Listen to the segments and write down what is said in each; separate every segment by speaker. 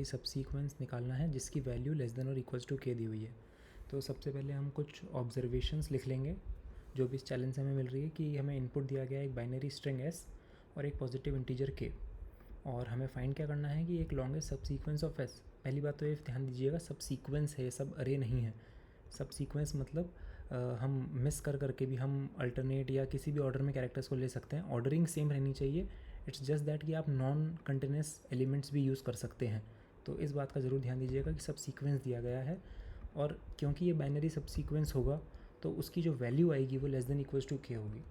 Speaker 1: Binary सब sequence निकालना है जिसकी वैल्यू लेस देन और इक्वल्स टू के दी हुई है। तो सबसे पहले हम कुछ ऑब्जर्वेशंस लिख लेंगे जो भी इस चैलेंज से हमें मिल रही है कि हमें इनपुट दिया गया है एक बाइनरी स्ट्रिंग एस और एक पॉजिटिव इंटीजर के, और हमें फाइंड क्या करना है कि एक लॉन्गेस्ट सब सीक्वेंस ऑफ एस। पहली बात तो ये ध्यान दीजिएगा, सब सीक्वेंस है, सब अरे नहीं है। सब सीक्वेंस मतलब हम मिस कर करके भी हम अल्टरनेट या किसी भी ऑर्डर में कैरेक्टर्स को ले सकते हैं। ऑर्डरिंग सेम रहनी चाहिए, इट्स जस्ट दैट कि आप नॉन कंटिन्यूस एलिमेंट्स भी यूज़ कर सकते हैं। तो इस बात का ज़रूर ध्यान दीजिएगा कि सब सीक्वेंस दिया गया है, और क्योंकि ये बाइनरी सब सीक्वेंस होगा तो उसकी जो वैल्यू आएगी वो लेस देन इक्वल्स टू के होगी।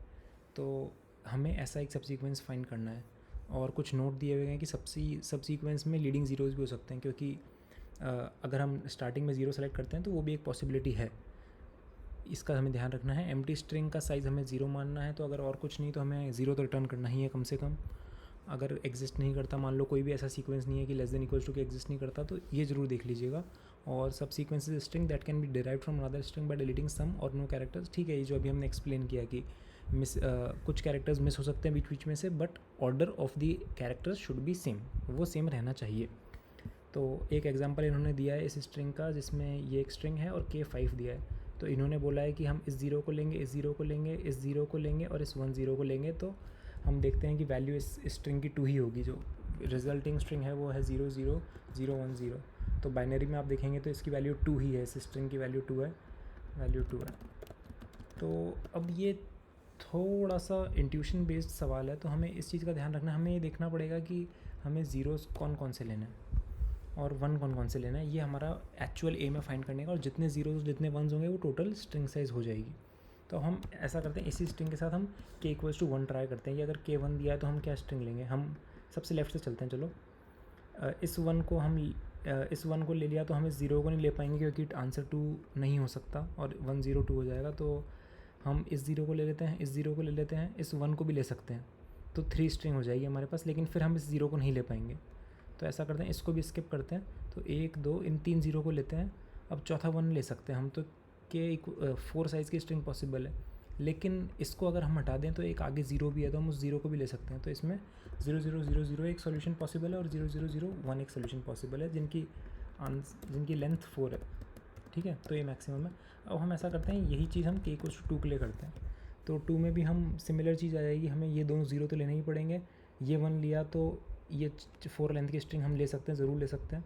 Speaker 1: तो हमें ऐसा एक सब सीक्वेंस फाइंड करना है। और कुछ नोट दिए हुए हैं कि सब सीक्वेंस में लीडिंग ज़ीरोज़ भी हो सकते हैं, क्योंकि अगर हम स्टार्टिंग में ज़ीरो सेलेक्ट करते हैं तो वो भी एक पॉसिबिलिटी है। इसका हमें ध्यान रखना है। एम्प्टी स्ट्रिंग का साइज़ हमें ज़ीरो मानना है, तो अगर और कुछ नहीं तो हमें ज़ीरो तो रिटर्न करना ही है कम से कम। अगर एग्जिस्ट नहीं करता, मान लो कोई भी ऐसा सीक्वेंस नहीं है कि less than equals to K exist नहीं करता, तो ये ज़रूर देख लीजिएगा। और subsequence is string that can be derive from another string by deleting some और नो कैरेक्टर्स। ठीक है, ये जो अभी हमने एक्सप्लेन किया कि कुछ कैरेक्टर्स मिस हो सकते हैं बीच बीच में से, but order of the characters should be same, वो सेम रहना चाहिए। तो एक एग्जांपल इन्होंने दिया है इस स्ट्रिंग का, जिसमें ये एक स्ट्रिंग है और के 5 दिया है। तो इन्होंने बोला है कि हम इस ज़ीरो को लेंगे, इस ज़ीरो को लेंगे, इस ज़ीरो को लेंगे और इस 1 0 को लेंगे। तो हम देखते हैं कि वैल्यू इस स्ट्रिंग की 2 ही होगी। जो रिजल्टिंग स्ट्रिंग है वो है 0 0 0 1 0। तो बाइनरी में आप देखेंगे तो इसकी वैल्यू 2 ही है, इस स्ट्रिंग की वैल्यू 2 है, वैल्यू 2 है। तो अब ये थोड़ा सा इंट्यूशन बेस्ड सवाल है, तो हमें इस चीज़ का ध्यान रखना है। हमें ये देखना पड़ेगा कि हमें ज़ीरोज़ कौन कौन से लेना है और 1 कौन कौन से लेना है। ये हमारा एक्चुअल एम है फाइंड करने का, और जितने ज़ीरोज़ जितने 1s होंगे वो टोटल स्ट्रिंग साइज़ हो जाएगी। तो हम ऐसा करते हैं, इसी स्ट्रिंग के साथ हम k इक्वल्स टू 1 ट्राई करते हैं कि अगर k 1 दिया है तो हम क्या स्ट्रिंग लेंगे। हम सबसे लेफ्ट से चलते हैं, चलो। इस 1 को ले लिया तो हम इस 0 को नहीं ले पाएंगे क्योंकि आंसर 2 नहीं हो सकता और 1 0 2 हो जाएगा। तो हम इस 0 को ले लेते हैं, इस 0 को ले लेते हैं, इस 1 को भी ले सकते हैं, तो 3 स्ट्रिंग हो जाएगी हमारे पास। लेकिन फिर हम इस 0 को नहीं ले पाएंगे, तो ऐसा करते हैं, इसको भी स्किप करते हैं। तो 1 2 इन 3 0 को लेते हैं। अब चौथा 1 ले सकते हैं हम, तो के 4 साइज़ की स्ट्रिंग पॉसिबल है। लेकिन इसको अगर हम हटा दें तो एक आगे 0 भी है, तो हम उस 0 को भी ले सकते हैं। तो इसमें 0 0 0 0 एक सोल्यूशन पॉसिबल है और 0 0 0 1 एक सोल्यूशन पॉसिबल है, जिनकी लेंथ 4 है। ठीक है, तो ये मैक्सिमम है। अब हम ऐसा करते हैं, यही चीज़ हम k इक्वल्स टू 2 के लिए करते हैं। तो 2 में भी हम सिमिलर चीज़ आ जाएगी, हमें ये दोनों 0 तो लेने ही पड़ेंगे। ये 1 लिया तो ये 4 लेंथ की स्ट्रिंग हम ले सकते हैं, ज़रूर ले सकते हैं।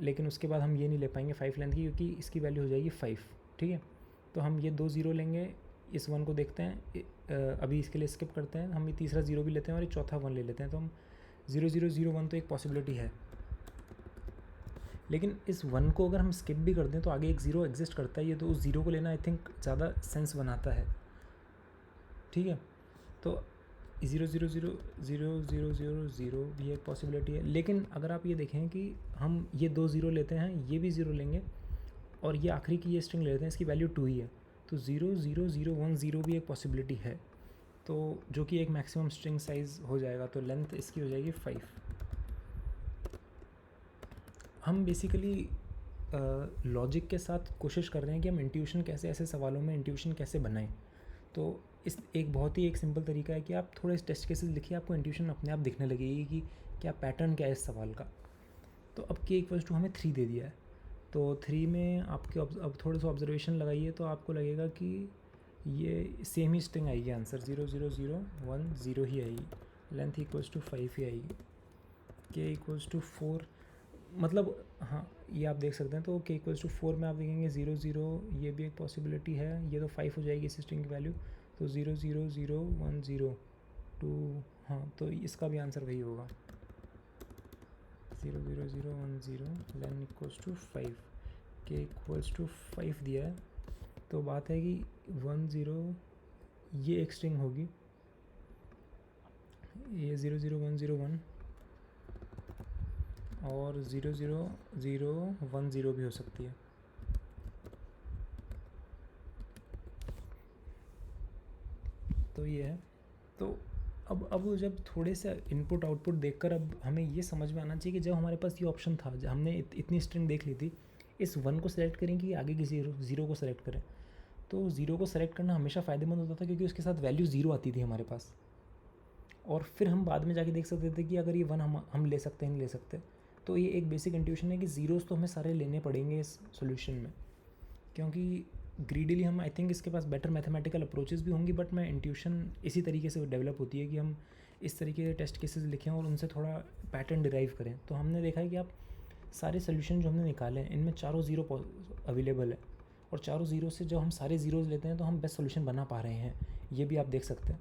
Speaker 1: लेकिन उसके बाद हम ये नहीं ले पाएंगे 5 लेंथ की, क्योंकि इसकी वैल्यू हो जाएगी 5। ठीक है, तो हम ये 2 0 लेंगे, इस 1 को देखते हैं, अभी इसके लिए स्किप करते हैं। हम ये तीसरा 0 भी लेते हैं और ये चौथा 1 ले लेते हैं। तो हम 0 0 0 1 तो एक पॉसिबिलिटी है, लेकिन इस 1 को अगर हम स्किप भी कर दें तो आगे एक 0 एग्जिस्ट करता है, ये तो उस 0 को लेना आई थिंक ज़्यादा सेंस बनाता है। ठीक है, तो 0 0 0 0 0 0 0 भी एक पॉसिबिलिटी है। लेकिन अगर आप ये देखें कि हम ये 2 0 लेते हैं, ये भी 0 लेंगे और ये आखिरी की ये स्ट्रिंग ले लेते हैं, इसकी वैल्यू 2 ही है, तो 0 0 0 1 0 भी एक पॉसिबिलिटी है, तो जो कि एक मैक्सिमम स्ट्रिंग साइज़ हो जाएगा। तो लेंथ इसकी हो जाएगी 5। हम बेसिकली लॉजिक के साथ कोशिश कर रहे हैं कि हम इंट्यूशन कैसे, ऐसे सवालों में इंट्यूशन कैसे बनाएं। तो इस एक बहुत ही एक सिंपल तरीका है कि आप थोड़े टेस्ट केसेस लिखिए, आपको इंट्यूशन अपने आप दिखने लगेगी कि क्या पैटर्न क्या है इस सवाल का। तो अब k इक्वल्स टू हमें 3 दे दिया है, तो 3 में आपके अब थोड़ा सा ऑब्जर्वेशन लगाइए तो आपको लगेगा कि ये सेम ही स्ट्रिंग आएगी, आंसर 0 0 0 1 0 ही आएगी, लेंथ इक्वल्स टू 5 ही आएगी, k इक्वल्स टू 4, मतलब हाँ ये आप देख सकते हैं। तो k इक्वल्स टू 4 में आप देखेंगे 0 0, ये भी एक पॉसिबिलिटी है, ये तो 5 हो जाएगी इस स्ट्रिंग की वैल्यू। तो 0 0 0 1 0 2, हाँ तो इसका भी आंसर वही होगा, 0 0 0 1 0, length equals to 5, k equals to 5 दिया है। तो बात है कि 1 0 ये एक स्ट्रिंग होगी, ये 0 0 1 0 1 और 0 0 0 1 0 भी हो सकती है। तो ये है। तो अब जब थोड़े से इनपुट आउटपुट देखकर अब हमें ये समझ में आना चाहिए कि जब हमारे पास ये ऑप्शन था, जब हमने इतनी स्ट्रिंग देख ली थी, इस 1 को सेलेक्ट करें कि आगे की 0 को सेलेक्ट करें। तो 0 को सेलेक्ट करना हमेशा फ़ायदेमंद होता था, क्योंकि उसके साथ वैल्यू 0 आती थी हमारे पास, और फिर हम बाद में जाके देख सकते थे कि अगर ये 1 हम ले सकते हैं नहीं ले सकते। तो ये एक बेसिक इंट्यूशन है कि ज़ीरोज़ तो हमें सारे लेने पड़ेंगे इस सॉल्यूशन में, क्योंकि ग्रीडीली हम आई थिंक इसके पास बेटर मैथमेटिकल अप्रोचेस भी होंगी, बट मैं इंट्यूशन इसी तरीके से डेवलप होती है कि हम इस तरीके के टेस्ट केसेस लिखें और उनसे थोड़ा पैटर्न डिराइव करें। तो हमने देखा है कि आप सारे सोल्यूशन जो हमने निकाले हैं इनमें चारों ज़ीरो अवेलेबल है, और चारों ज़ीरो से जब हम सारे ज़ीरोज़ लेते हैं तो हम बेस्ट सोल्यूशन बना पा रहे हैं, ये भी आप देख सकते हैं।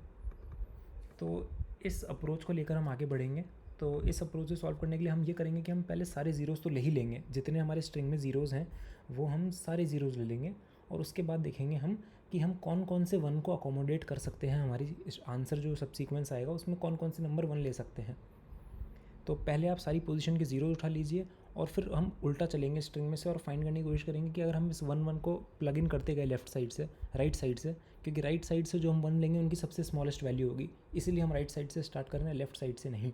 Speaker 1: तो इस अप्रोच को लेकर हम आगे बढ़ेंगे। तो इस अप्रोच से सॉल्व करने के लिए हम ये करेंगे कि हम पहले सारे ज़ीरोज़ तो ले ही लेंगे, जितने हमारे स्ट्रिंग में ज़ीरोज़ हैं वो हम सारे ज़ीरोज़ ले लेंगे, और उसके बाद देखेंगे हम कि हम कौन कौन से वन को अकोमोडेट कर सकते हैं, हमारी आंसर जो सबसीक्वेंस आएगा उसमें कौन कौन से नंबर वन ले सकते हैं। तो पहले आप सारी पोजीशन के ज़ीरो उठा लीजिए, और फिर हम उल्टा चलेंगे स्ट्रिंग में से और फाइंड करने की कोशिश करेंगे कि अगर हम इस वन को प्लग इन करते गए लेफ्ट साइड से राइट साइड से, क्योंकि राइट साइड से जो हम वन लेंगे उनकी सबसे स्मॉलेस्ट वैल्यू होगी, इसीलिए हम राइट साइड से स्टार्ट कर रहे हैं, लेफ्ट साइड से नहीं।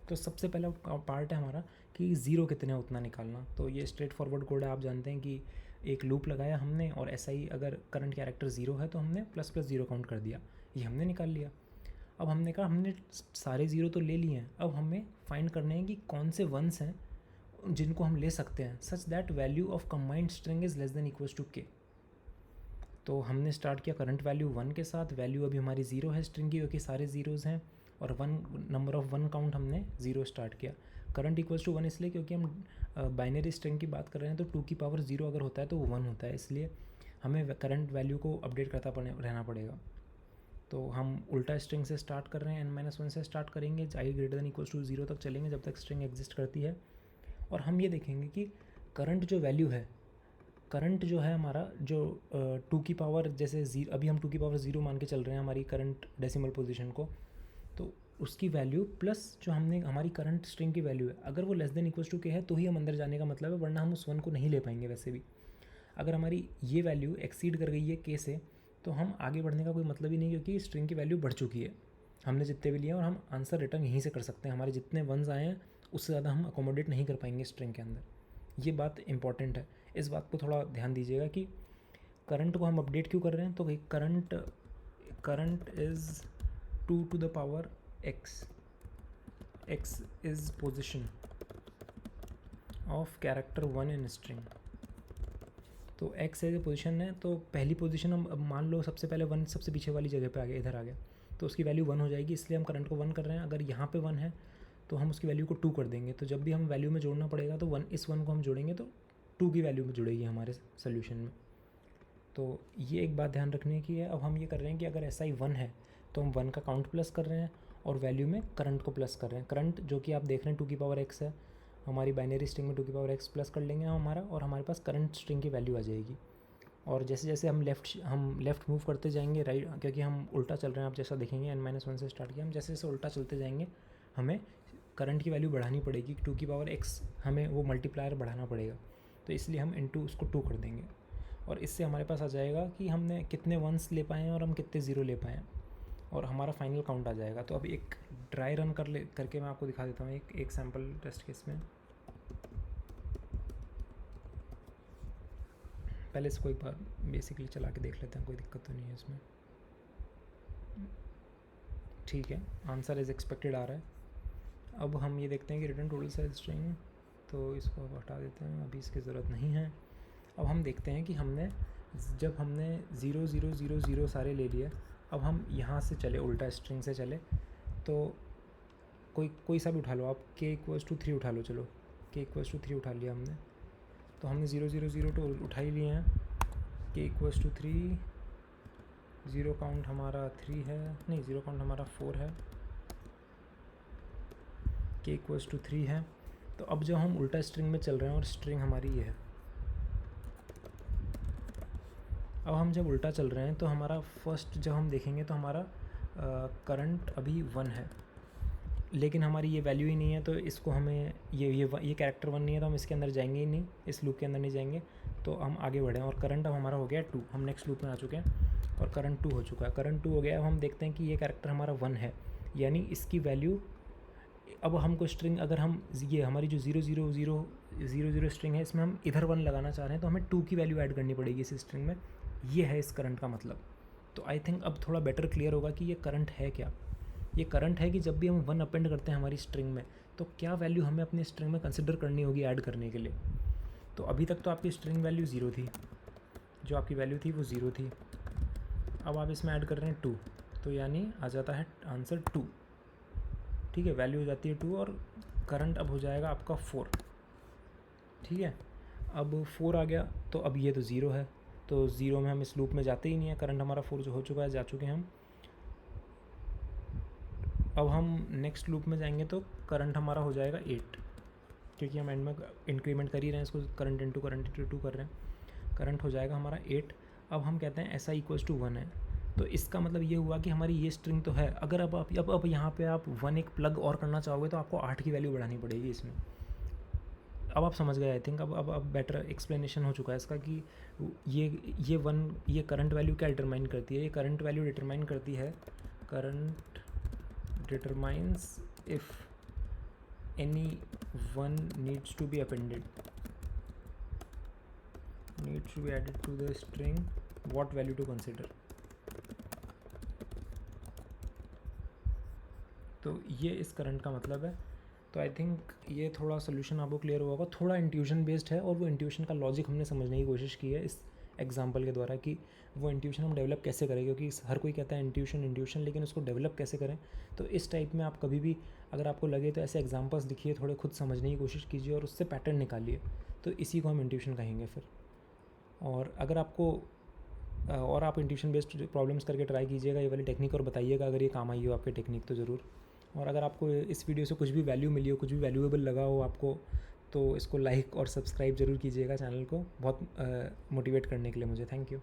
Speaker 1: तो सबसे पहला पार्ट है हमारा कि ज़ीरो कितने उतना निकालना। तो ये स्ट्रेट फॉरवर्ड कोड है, आप जानते हैं कि एक लूप लगाया हमने, और ऐसा ही अगर करंट कैरेक्टर ज़ीरो है तो हमने प्लस प्लस ज़ीरो काउंट कर दिया, ये हमने निकाल लिया। अब हमने कहा हमने सारे ज़ीरो तो ले लिए हैं, अब हमें फाइंड करने हैं कि कौन से वंस हैं जिनको हम ले सकते हैं such that value of combined string is less than equals to K. तो हमने स्टार्ट किया करंट वैल्यू वन के साथ, वैल्यू अभी हमारी ज़ीरो है स्ट्रिंग की क्योंकि सारे ज़ीरोज़ हैं, और one number of one count हमने ज़ीरो स्टार्ट किया। करंट इक्वल्स टू वन इसलिए क्योंकि हम बाइनरी स्ट्रिंग की बात कर रहे हैं, तो 2 की पावर 0 अगर होता है तो वो 1 होता है, इसलिए हमें करंट वैल्यू को अपडेट करता रहना पड़ेगा। तो हम उल्टा स्ट्रिंग से स्टार्ट कर रहे हैं, n-1 से स्टार्ट करेंगे, i greater than equals to 0 तक चलेंगे जब तक स्ट्रिंग एग्जिस्ट करती है। और हम ये देखेंगे कि करंट जो वैल्यू है, करंट जो है हमारा जो 2 की पावर जैसे अभी हम 2 की पावर 0 मान के चल रहे हैं हमारी करंट डेसिमल पोजीशन को, तो उसकी वैल्यू प्लस जो हमने हमारी करंट स्ट्रिंग की वैल्यू है, अगर वो लेस देन इक्वल्स टू के है तो ही हम अंदर जाने का मतलब है, वरना हम उस वन को नहीं ले पाएंगे। वैसे भी अगर हमारी ये वैल्यू एक्सीड कर गई है के से, तो हम आगे बढ़ने का कोई मतलब ही नहीं, क्योंकि स्ट्रिंग की वैल्यू बढ़ चुकी है, हमने जितने भी लिए, और हम आंसर रिटर्न यहीं से कर सकते हैं। हमारे जितने वंस आए हैं उससे ज़्यादा हम अकोमोडेट नहीं कर पाएंगे स्ट्रिंग के अंदर। ये बात इंपॉर्टेंट है, इस बात को थोड़ा ध्यान दीजिएगा कि करंट को हम अपडेट क्यों कर रहे हैं। तो भाई current is 2 to the power x, x is position of character 1 in string। तो x है जो पोजीशन है, तो पहली पोजीशन हम अब मान लो सबसे पहले 1 सबसे पीछे वाली जगह पे आ गया, इधर आ गया, तो उसकी वैल्यू 1 हो जाएगी, इसलिए हम करंट को 1 कर रहे हैं। अगर यहाँ पे 1 है तो हम उसकी वैल्यू को 2 कर देंगे, तो जब भी हम वैल्यू में जोड़ना पड़ेगा तो इस 1 को हम जोड़ेंगे तो 2 की वैल्यू में जुड़ेगी हमारे सोल्यूशन में। तो ये एक बात ध्यान रखने की है। अब हम ये कर रहे हैं कि अगर ऐसा ही 1 है तो हम 1 का काउंट प्लस कर रहे हैं और वैल्यू में करंट को प्लस कर रहे हैं। करंट जो कि आप देख रहे हैं 2 की पावर x है, हमारी बाइनरी स्ट्रिंग में 2 की पावर x प्लस कर लेंगे हमारा, और हमारे पास करंट स्ट्रिंग की वैल्यू आ जाएगी। और जैसे जैसे हम लेफ़्ट मूव करते जाएंगे राइट, क्योंकि हम उल्टा चल रहे हैं, आप जैसा देखेंगे n-1 से स्टार्ट किया, हम जैसे जैसे उल्टा चलते जाएंगे हमें करंट की वैल्यू बढ़ानी पड़ेगी, 2 की पावर x हमें वो मल्टीप्लायर बढ़ाना पड़ेगा, तो इसलिए हम इनटू उसको 2 कर देंगे, और इससे हमारे पास आ जाएगा कि हमने कितने वंस ले पाए हैं और हम कितने ज़ीरो ले पाए हैं, और हमारा फाइनल काउंट आ जाएगा। तो अब एक ड्राई रन करके मैं आपको दिखा देता हूँ एक सैम्पल टेस्ट केस में। पहले इसको एक बार बेसिकली चला के देख लेते हैं, कोई दिक्कत तो नहीं है इसमें। ठीक है, आंसर एज एक्सपेक्टेड आ रहा है। अब हम ये देखते हैं कि रिटर्न टोटल साइज स्ट्रिंग, तो इसको हटा देते हैं, अभी इसकी ज़रूरत नहीं है। अब हम देखते हैं कि जब हमने 0 0 0 0 सारे ले लिए, अब हम यहाँ से चले, उल्टा स्ट्रिंग से चले, तो कोई सा भी उठा लो आप, k इक्वल्स टू 3 उठा लो, चलो k इक्वल्स टू 3 उठा लिया हमने, तो हमने 0 0 0 तो उठा ही लिए हैं। k equals to 3, zero count हमारा 3 है, नहीं ज़ीरो काउंट हमारा 4 है, k इक्वल्स टू 3 है। तो अब जब हम उल्टा स्ट्रिंग में चल रहे हैं और स्ट्रिंग हमारी ये है, अब हम जब उल्टा चल रहे हैं तो हमारा फर्स्ट जब हम देखेंगे तो हमारा करंट अभी 1 है, लेकिन हमारी ये वैल्यू ही नहीं है, तो इसको हमें ये कैरेक्टर 1 नहीं है तो हम इसके अंदर जाएंगे ही नहीं, इस लूप के अंदर नहीं जाएंगे, तो हम आगे बढ़ें। और करंट अब हमारा हो गया 2, हम नेक्स्ट लूप में आ चुके हैं और करंट 2 हो चुका है, करंट 2 हो गया। अब हम देखते हैं कि ये कैरेक्टर हमारा 1 है, यानी इसकी वैल्यू, अब हमको स्ट्रिंग, अगर हम ये हमारी जो 0 0 0 0 0 स्ट्रिंग है, इसमें हम इधर 1 लगाना चाह रहे हैं, तो हमें 2 की वैल्यू ऐड करनी पड़ेगी इस स्ट्रिंग में, ये है इस करंट का मतलब। तो आई थिंक अब थोड़ा बेटर क्लियर होगा कि ये करंट है क्या। ये करंट है कि जब भी हम 1 अपेंड करते हैं हमारी स्ट्रिंग में, तो क्या वैल्यू हमें अपनी स्ट्रिंग में कंसिडर करनी होगी ऐड करने के लिए। तो अभी तक तो आपकी स्ट्रिंग वैल्यू 0 थी, जो आपकी वैल्यू थी वो 0 थी। अब आप इसमें ऐड कर रहे हैं 2, तो यानी आ जाता है आंसर 2। ठीक है, वैल्यू हो जाती है 2 और करंट अब हो जाएगा आपका 4। ठीक है, अब 4 आ गया तो अब ये तो 0 है, तो 0 में हम इस लूप में जाते ही नहीं है, करंट हमारा 4 जो हो चुका है, जा चुके हैं हम। अब हम नेक्स्ट लूप में जाएंगे तो करंट हमारा हो जाएगा 8, क्योंकि हम एंड में इंक्रीमेंट कर ही रहे हैं इसको, करंट इंटू टू कर रहे हैं, करंट हो जाएगा हमारा 8। अब हम कहते हैं SI इक्वल्स टू 1 है, तो इसका मतलब ये हुआ कि हमारी ये स्ट्रिंग तो है। अगर अब यहाँ पे आप 1 एक प्लग और करना चाहोगे तो आपको 8 की वैल्यू बढ़ानी पड़ेगी इसमें। अब आप समझ गए आई थिंक, अब बेटर एक्सप्लेनेशन हो चुका है इसका कि ये करंट वैल्यू क्या डिटरमाइन करती है। ये करंट वैल्यू डिटरमाइन करती है, current determines if any one needs to be added to the string, what value to consider। तो ये इस करंट का मतलब है। तो आई थिंक ये थोड़ा सोल्यूशन आपको क्लियर हुआ होगा, थोड़ा इंट्यूशन बेस्ड है और वो इंट्यूशन का लॉजिक हमने समझने की कोशिश की है इस एग्जाम्पल के द्वारा कि वो इंट्यूशन हम डेवलप कैसे करें, क्योंकि हर कोई कहता है इंट्यूशन, लेकिन उसको डेवलप कैसे करें। तो इस टाइप में आप कभी भी अगर आपको लगे तो ऐसे एग्जाम्पल्स दिखिए, थोड़े खुद समझने की कोशिश कीजिए और उससे पैटर्न निकालिए, तो इसी को हम इंट्यूशन कहेंगे फिर। और अगर आपको और आप इंट्यूशन बेस्ड प्रॉब्लम्स करके ट्राई कीजिएगा ये वाली टेक्निक और बताइएगा अगर ये काम आई हो आपके टेक्निक तो ज़रूर। और अगर आपको इस वीडियो से कुछ भी वैल्यू मिली हो, कुछ भी वैल्यूएबल लगा हो आपको, तो इसको लाइक और सब्सक्राइब ज़रूर कीजिएगा चैनल को, बहुत मोटिवेट करने के लिए मुझे। Thank you.